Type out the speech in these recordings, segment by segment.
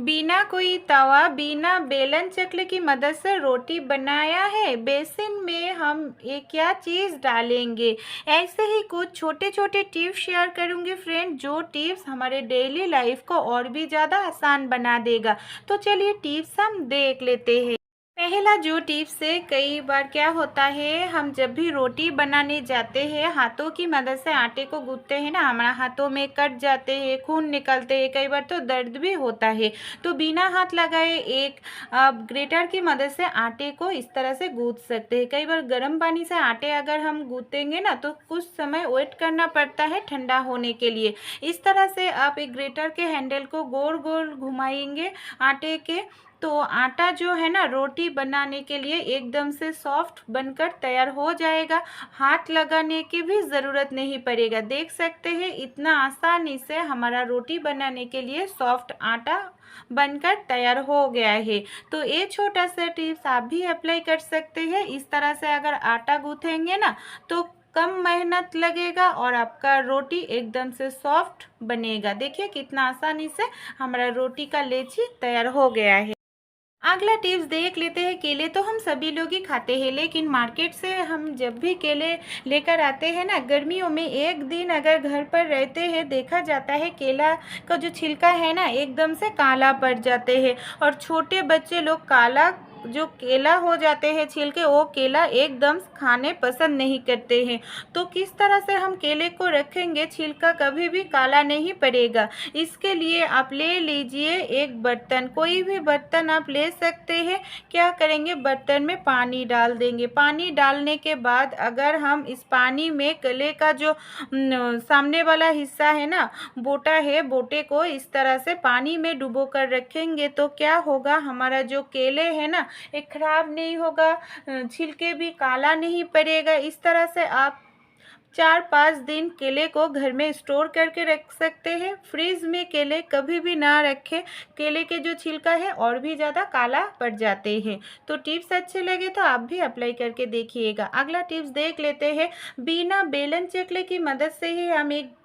बिना कोई तवा बिना बेलन चक्र की मदद से रोटी बनाया है। बेसन में हम ये क्या चीज़ डालेंगे। ऐसे ही कुछ छोटे छोटे टिप्स शेयर करूँगी फ्रेंड, जो टिप्स हमारे डेली लाइफ को और भी ज़्यादा आसान बना देगा। तो चलिए टिप्स हम देख लेते हैं। पहला जो टिप्स है, कई बार क्या होता है, हम जब भी रोटी बनाने जाते हैं हाथों की मदद से आटे को गूंथते हैं ना, हमारा हाथों में कट जाते हैं, खून निकलते हैं, कई बार तो दर्द भी होता है। तो बिना हाथ लगाए एक ग्रेटर की मदद से आटे को इस तरह से गूंथ सकते हैं। कई बार गर्म पानी से आटे अगर हम गूंथेंगे ना तो कुछ समय वेट करना पड़ता है ठंडा होने के लिए। इस तरह से आप एक ग्रेटर के हैंडल को गोल गोल घुमाएंगे आटे के, तो आटा जो है ना रोटी बनाने के लिए एकदम से सॉफ्ट बनकर तैयार हो जाएगा। हाथ लगाने की भी ज़रूरत नहीं पड़ेगा। देख सकते हैं इतना आसानी से हमारा रोटी बनाने के लिए सॉफ्ट आटा बनकर तैयार हो गया है। तो ये छोटा सा टिप्स आप भी अप्लाई कर सकते हैं। इस तरह से अगर आटा गूँथेंगे ना तो कम मेहनत लगेगा और आपका रोटी एकदम से सॉफ्ट बनेगा। देखिए कितना आसानी से हमारा रोटी का लेची तैयार हो गया है। अगला टिप्स देख लेते हैं। केले तो हम सभी लोग ही खाते हैं, लेकिन मार्केट से हम जब भी केले लेकर आते हैं ना, गर्मियों में एक दिन अगर घर पर रहते हैं, देखा जाता है केला का जो छिलका है ना एकदम से काला पड़ जाते हैं। और छोटे बच्चे लोग काला जो केला हो जाते हैं छिलके, वो केला एकदम खाने पसंद नहीं करते हैं। तो किस तरह से हम केले को रखेंगे छिलका कभी भी काला नहीं पड़ेगा। इसके लिए आप ले लीजिए एक बर्तन, कोई भी बर्तन आप ले सकते हैं। क्या करेंगे, बर्तन में पानी डाल देंगे। पानी डालने के बाद अगर हम इस पानी में केले का जो सामने वाला हिस्सा है ना, बोटा है, बोटे को इस तरह से पानी में डुबो कर रखेंगे तो क्या होगा, हमारा जो केले है ना ये खराब नहीं होगा, छिलके भी काला नहीं पड़ेगा। इस तरह से आप 4-5 दिन केले को घर में स्टोर करके रख सकते हैं। फ्रिज में केले कभी भी ना रखें, केले के जो छिलका है और भी ज़्यादा काला पड़ जाते हैं। तो टिप्स अच्छे लगे तो आप भी अप्लाई करके देखिएगा। अगला टिप्स देख लेते हैं। बिना बेलन चकले की मदद से ही हम एक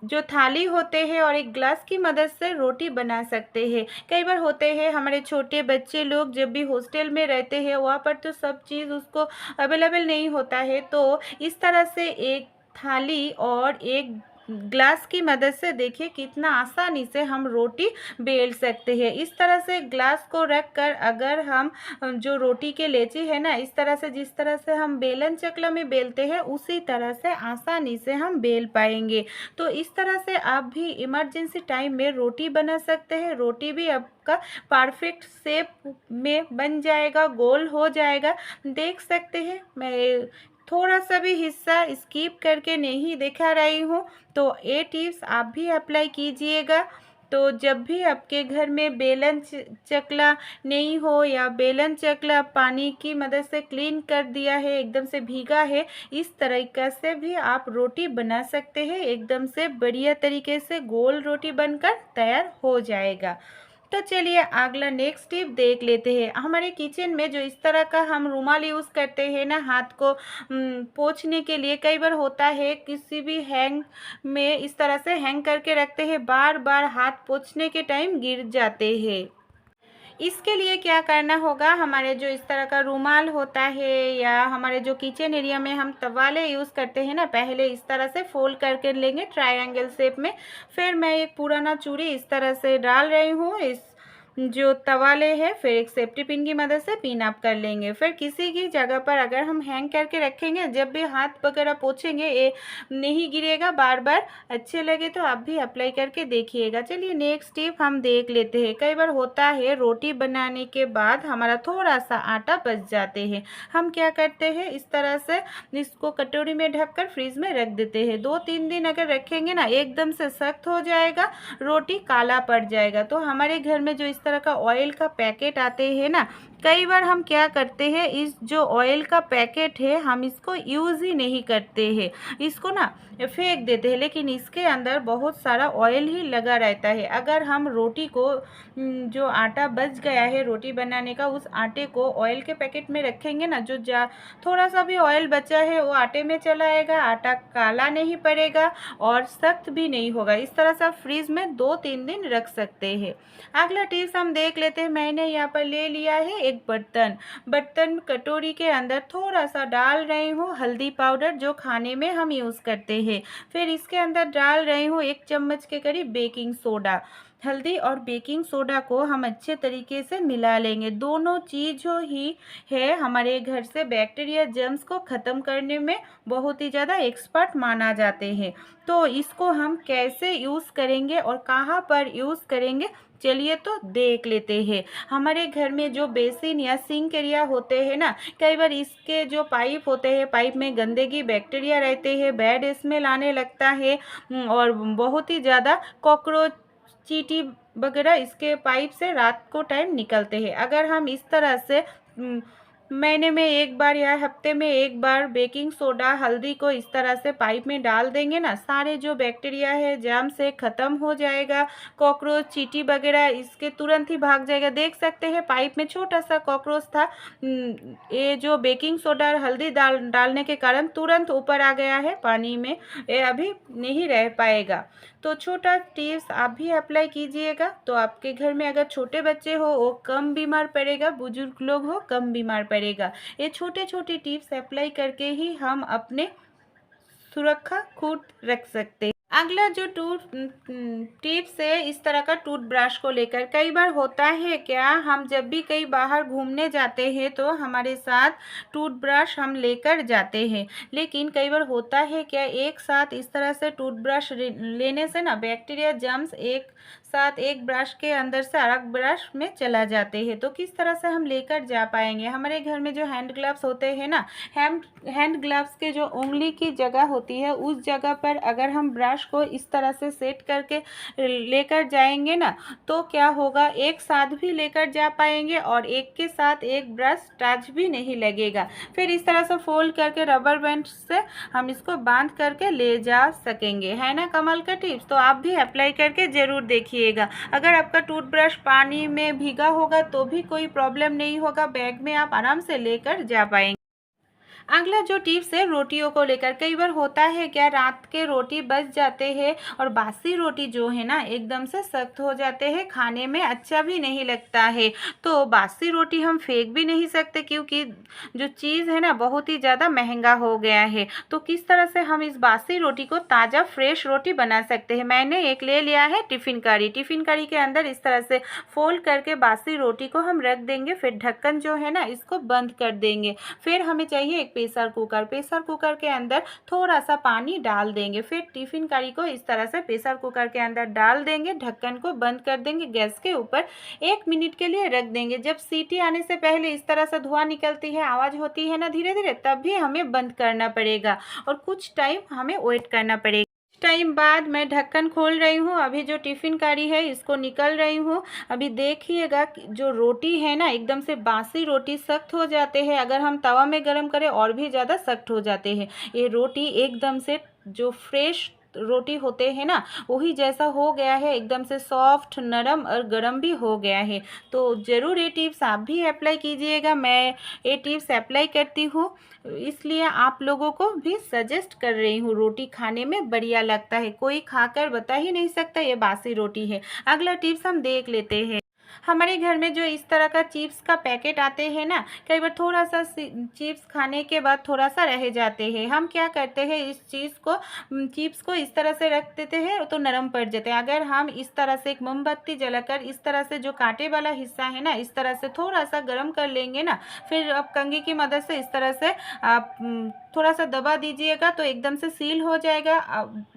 जो थाली होते हैं और एक ग्लास की मदद से रोटी बना सकते हैं। कई बार होते हैं हमारे छोटे बच्चे लोग जब भी हॉस्टल में रहते हैं, वहाँ पर तो सब चीज़ उसको अवेलेबल नहीं होता है। तो इस तरह से एक थाली और एक ग्लास की मदद से देखिए कितना आसानी से हम रोटी बेल सकते हैं। इस तरह से ग्लास को रख कर अगर हम जो रोटी के लेची है ना, इस तरह से जिस तरह से हम बेलन चकला में बेलते हैं उसी तरह से आसानी से हम बेल पाएंगे। तो इस तरह से आप भी इमरजेंसी टाइम में रोटी बना सकते हैं। रोटी भी आपका परफेक्ट शेप में बन जाएगा, गोल हो जाएगा। देख सकते हैं मैं थोड़ा सा भी हिस्सा स्किप करके नहीं दिखा रही हूँ। तो ये टिप्स आप भी अप्लाई कीजिएगा। तो जब भी आपके घर में बेलन चकला नहीं हो या बेलन चकला पानी की मदद से क्लीन कर दिया है, एकदम से भीगा है, इस तरीक़े से भी आप रोटी बना सकते हैं। एकदम से बढ़िया तरीके से गोल रोटी बनकर तैयार हो जाएगा। तो चलिए अगला नेक्स्ट टिप देख लेते हैं। हमारे किचन में जो इस तरह का हम रुमाल यूज़ करते हैं ना हाथ को पोंछने के लिए, कई बार होता है किसी भी हैंग में इस तरह से हैंग करके रखते हैं, बार बार हाथ पोंछने के टाइम गिर जाते हैं। इसके लिए क्या करना होगा, हमारे जो इस तरह का रुमाल होता है या हमारे जो किचन एरिया में हम तवाले यूज़ करते हैं ना, पहले इस तरह से फोल्ड करके लेंगे ट्रायंगल शेप में। फिर मैं एक पुराना चूड़ी इस तरह से डाल रही हूँ इस जो तवाले है, फिर एक सेफ्टी पिन की मदद से पिन अप कर लेंगे। फिर किसी की जगह पर अगर हम हैंग करके रखेंगे, जब भी हाथ वगैरह पोंछेंगे ये नहीं गिरेगा बार बार। अच्छे लगे तो आप भी अप्लाई करके देखिएगा। चलिए नेक्स्ट टिप हम देख लेते हैं। कई बार होता है रोटी बनाने के बाद हमारा थोड़ा सा आटा बच जाते हैं, हम क्या करते हैं इस तरह से इसको कटोरी में ढककर फ्रिज में रख देते हैं। 2-3 दिन अगर रखेंगे ना एकदम से सख्त हो जाएगा, रोटी काला पड़ जाएगा। तो हमारे घर में जो इस तरह का ऑयल का पैकेट आते हैं ना, कई बार हम क्या करते हैं, इस जो ऑयल का पैकेट है हम इसको यूज़ ही नहीं करते हैं, इसको ना फेंक देते हैं, लेकिन इसके अंदर बहुत सारा ऑयल ही लगा रहता है। अगर हम रोटी को जो आटा बच गया है रोटी बनाने का, उस आटे को ऑयल के पैकेट में रखेंगे ना, जो थोड़ा सा भी ऑयल बचा है वो आटे में चला आएगा, आटा काला नहीं पड़ेगा और सख्त भी नहीं होगा। इस तरह से आप फ्रीज में 2-3 दिन रख सकते हैं। अगला टिप्स हम देख लेते हैं। मैंने यहाँ पर ले लिया है एक बर्तन कटोरी के अंदर थोड़ा सा डाल रही हूँ हल्दी पाउडर, जो खाने में हम यूज़ करते हैं। फिर इसके अंदर डाल रही हूँ 1 चम्मच के करीब बेकिंग सोडा। हल्दी और बेकिंग सोडा को हम अच्छे तरीके से मिला लेंगे। दोनों चीज़ों ही है हमारे घर से बैक्टीरिया जर्म्स को ख़त्म करने में बहुत ही ज़्यादा एक्सपर्ट माना जाते हैं। तो इसको हम कैसे यूज़ करेंगे और कहाँ पर यूज़ करेंगे, चलिए तो देख लेते हैं। हमारे घर में जो बेसिन या सिंक एरिया होते हैं ना, कई बार इसके जो पाइप होते हैं, पाइप में गंदगी बैक्टीरिया रहते हैं, बैड स्मेल आने लगता है और बहुत ही ज़्यादा कॉकरोच चींटी वगैरह इसके पाइप से रात को टाइम निकलते हैं। अगर हम इस तरह से महीने में 1 बार या हफ्ते में 1 बार बेकिंग सोडा हल्दी को इस तरह से पाइप में डाल देंगे ना, सारे जो बैक्टीरिया है जर्म से ख़त्म हो जाएगा। कॉकरोच चींटी वगैरह इसके तुरंत ही भाग जाएगा। देख सकते हैं पाइप में छोटा सा कॉकरोच था, ये जो बेकिंग सोडा और हल्दी डालने के कारण तुरंत ऊपर आ गया है पानी में, ये अभी नहीं रह पाएगा। तो छोटा टिप्स आप भी अप्लाई कीजिएगा, तो आपके घर में अगर छोटे बच्चे हो वो कम बीमार पड़ेगा, बुजुर्ग लोग हो कम बीमार पड़ेगा। ये छोटे छोटे टिप्स अप्लाई करके ही हम अपने सुरक्षा खुद रख सकते हैं। अगला जो टिप्स है इस तरह का टूथब्रश को लेकर, कई बार होता है क्या, हम जब भी कहीं बाहर घूमने जाते हैं तो हमारे साथ टूथब्रश हम लेकर जाते हैं, लेकिन कई बार होता है क्या, एक साथ इस तरह से टूथब्रश लेने से ना बैक्टीरिया जर्म्स एक साथ एक ब्रश के अंदर से अलग ब्रश में चला जाते हैं। तो किस तरह से हम लेकर जा पाएंगे। हमारे घर में जो हैंड ग्लव्स होते हैं ना, हैंड ग्लव्स के जो उंगली की जगह होती है उस जगह पर अगर हम ब्रश को इस तरह से सेट करके लेकर जाएंगे ना, तो क्या होगा, एक साथ भी लेकर जा पाएंगे और एक के साथ एक ब्रश टच भी नहीं लगेगा। फिर इस तरह से फोल्ड करके रबर बैंड से हम इसको बांध करके ले जा सकेंगे। है ना कमाल का टिप्स, तो आप भी अप्लाई करके ज़रूर देखिएगा। अगर आपका टूथब्रश पानी में भीगा होगा तो भी कोई प्रॉब्लम नहीं होगा, बैग में आप आराम से लेकर जा पाएंगे। अगला जो टिप्स है रोटियों को लेकर, कई बार होता है क्या, रात के रोटी बच जाते हैं और बासी रोटी जो है ना एकदम से सख्त हो जाते हैं, खाने में अच्छा भी नहीं लगता है। तो बासी रोटी हम फेंक भी नहीं सकते क्योंकि जो चीज़ है ना बहुत ही ज़्यादा महंगा हो गया है। तो किस तरह से हम इस बासी रोटी को ताज़ा फ्रेश रोटी बना सकते हैं। मैंने एक ले लिया है टिफ़िन कड़ी के अंदर इस तरह से फोल्ड करके बासी रोटी को हम रख देंगे, फिर ढक्कन जो है ना इसको बंद कर देंगे। फिर हमें चाहिए एक प्रेशर कुकर के अंदर थोड़ा सा पानी डाल देंगे, फिर टिफ़िन कड़ी को इस तरह से प्रेशर कुकर के अंदर डाल देंगे, ढक्कन को बंद कर देंगे, गैस के ऊपर 1 मिनट के लिए रख देंगे। जब सीटी आने से पहले इस तरह से धुआं निकलती है, आवाज़ होती है ना धीरे धीरे, तब भी हमें बंद करना पड़ेगा और कुछ टाइम हमें वेट करना पड़ेगा। टाइम बाद मैं ढक्कन खोल रही हूँ, अभी जो टिफ़िन कड़ी है इसको निकल रही हूँ। अभी देखिएगा जो रोटी है ना एकदम से बासी रोटी सख्त हो जाते हैं, अगर हम तवा में गरम करें और भी ज़्यादा सख्त हो जाते हैं। ये रोटी एकदम से जो फ्रेश रोटी होते हैं ना वही जैसा हो गया है, एकदम से सॉफ्ट नरम और गरम भी हो गया है। तो ज़रूर ये टिप्स आप भी अप्लाई कीजिएगा। मैं ये टिप्स अप्लाई करती हूँ, इसलिए आप लोगों को भी सजेस्ट कर रही हूँ। रोटी खाने में बढ़िया लगता है, कोई खाकर बता ही नहीं सकता ये बासी रोटी है। अगला टिप्स हम देख लेते हैं। हमारे घर में जो इस तरह का चिप्स का पैकेट आते हैं ना, कई बार थोड़ा सा चिप्स खाने के बाद थोड़ा सा रह जाते हैं। हम क्या करते हैं, इस चिप्स को इस तरह से रख देते हैं तो नरम पड़ जाते हैं। अगर हम इस तरह से एक मोमबत्ती जलाकर इस तरह से जो कांटे वाला हिस्सा है ना इस तरह से थोड़ा सा गर्म कर लेंगे ना, फिर आप कंघी की मदद से इस तरह से आप थोड़ा सा दबा दीजिएगा तो एकदम से सील हो जाएगा।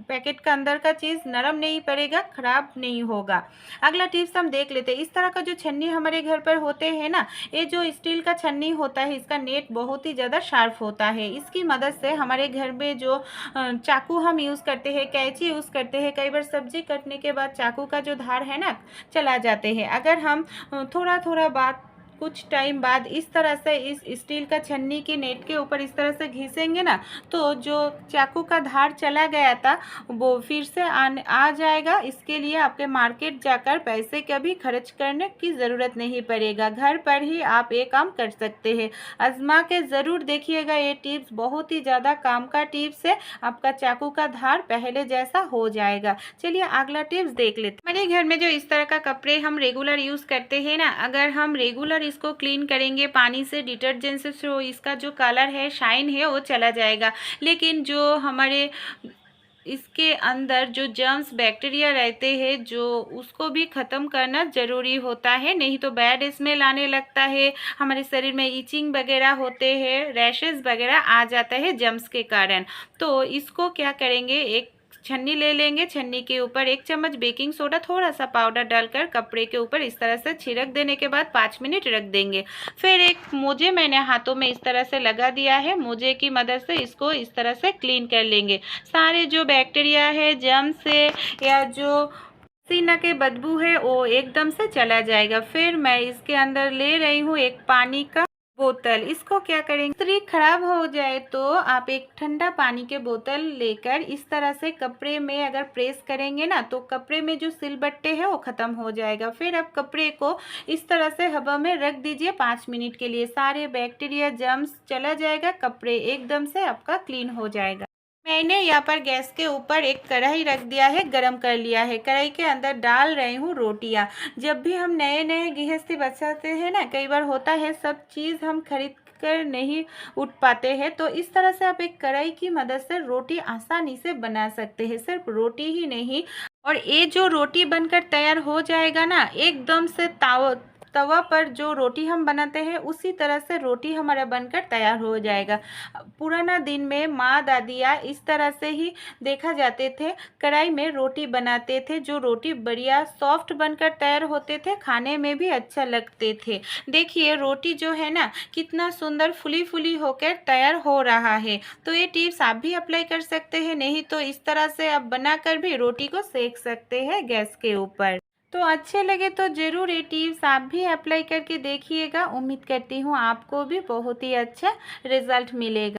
पैकेट का अंदर का चीज़ नरम नहीं पड़ेगा, ख़राब नहीं होगा। अगला टिप्स हम देख लेते हैं। इस तरह का जो छन्नी हमारे घर पर होते हैं ना, ये जो स्टील का छन्नी होता है इसका नेट बहुत ही ज़्यादा शार्प होता है। इसकी मदद से हमारे घर में जो चाकू हम यूज़ करते हैं, कैंची यूज़ करते हैं, कई बार सब्जी कटने के बाद चाकू का जो धार है ना चला जाते हैं। अगर हम थोड़ा थोड़ा बात कुछ टाइम बाद इस तरह से इस स्टील का छन्नी की नेट के ऊपर इस तरह से घिसेंगे ना, तो जो चाकू का धार चला गया था वो फिर से आ जाएगा। इसके लिए आपके मार्केट जाकर पैसे कभी खर्च करने की ज़रूरत नहीं पड़ेगा, घर पर ही आप ये काम कर सकते हैं। आजमा के ज़रूर देखिएगा, ये टिप्स बहुत ही ज़्यादा काम का टिप्स है। आपका चाकू का धार पहले जैसा हो जाएगा। चलिए अगला टिप्स देख लेते हैं। हमारे घर में जो इस तरह का कपड़े हम रेगुलर यूज़ करते हैं ना, अगर हम रेगुलर इसको क्लीन करेंगे पानी से, डिटर्जेंट से, तो इसका जो कलर है, शाइन है, वो चला जाएगा। लेकिन जो हमारे इसके अंदर जो जर्म्स बैक्टीरिया रहते हैं, जो उसको भी ख़त्म करना ज़रूरी होता है, नहीं तो बैड स्मेल आने लगता है, हमारे शरीर में इचिंग वगैरह होते हैं, रैशेस वगैरह आ जाता है जर्म्स के कारण। तो इसको क्या करेंगे, एक छन्नी ले लेंगे, छन्नी के ऊपर 1 चम्मच बेकिंग सोडा, थोड़ा सा पाउडर डालकर कपड़े के ऊपर इस तरह से छिड़क देने के बाद 5 मिनट रख देंगे। फिर एक मोजे मैंने हाथों में इस तरह से लगा दिया है, मोजे की मदद से इसको इस तरह से क्लीन कर लेंगे। सारे जो बैक्टीरिया है, जर्म्स है, या जो पसीना के बदबू है, वो एकदम से चला जाएगा। फिर मैं इसके अंदर ले रही हूँ एक पानी का बोतल। इसको क्या करेंगे, इस्त्री खराब हो जाए तो आप एक ठंडा पानी के बोतल लेकर इस तरह से कपड़े में अगर प्रेस करेंगे ना, तो कपड़े में जो सिलबट्टे हैं वो ख़त्म हो जाएगा। फिर आप कपड़े को इस तरह से हवा में रख दीजिए 5 मिनट के लिए, सारे बैक्टीरिया जर्म्स चला जाएगा, कपड़े एकदम से आपका क्लीन हो जाएगा। मैंने यहाँ पर गैस के ऊपर एक कढ़ाई रख दिया है, गरम कर लिया है। कढ़ाई के अंदर डाल रही हूँ रोटियाँ। जब भी हम नए नए गृहस्थी बचाते हैं ना, कई बार होता है सब चीज़ हम खरीद कर नहीं उठ पाते हैं, तो इस तरह से आप एक कढ़ाई की मदद से रोटी आसानी से बना सकते हैं। सिर्फ रोटी ही नहीं, और ये जो रोटी बनकर तैयार हो जाएगा ना, एकदम से तवा पर जो रोटी हम बनाते हैं उसी तरह से रोटी हमारा बनकर तैयार हो जाएगा। पुराना दिन में माँ दादियाँ इस तरह से ही देखा जाते थे, कढ़ाई में रोटी बनाते थे, जो रोटी बढ़िया सॉफ्ट बनकर तैयार होते थे, खाने में भी अच्छा लगते थे। देखिए रोटी जो है ना, कितना सुंदर फुली फुली होकर तैयार हो रहा है। तो ये टिप्स आप भी अप्लाई कर सकते हैं, नहीं तो इस तरह से आप बनाकर भी रोटी को सेक सकते हैं गैस के ऊपर। तो अच्छे लगे तो ज़रूर ये टिप्स आप भी अप्लाई करके देखिएगा। उम्मीद करती हूँ आपको भी बहुत ही अच्छा रिजल्ट मिलेगा।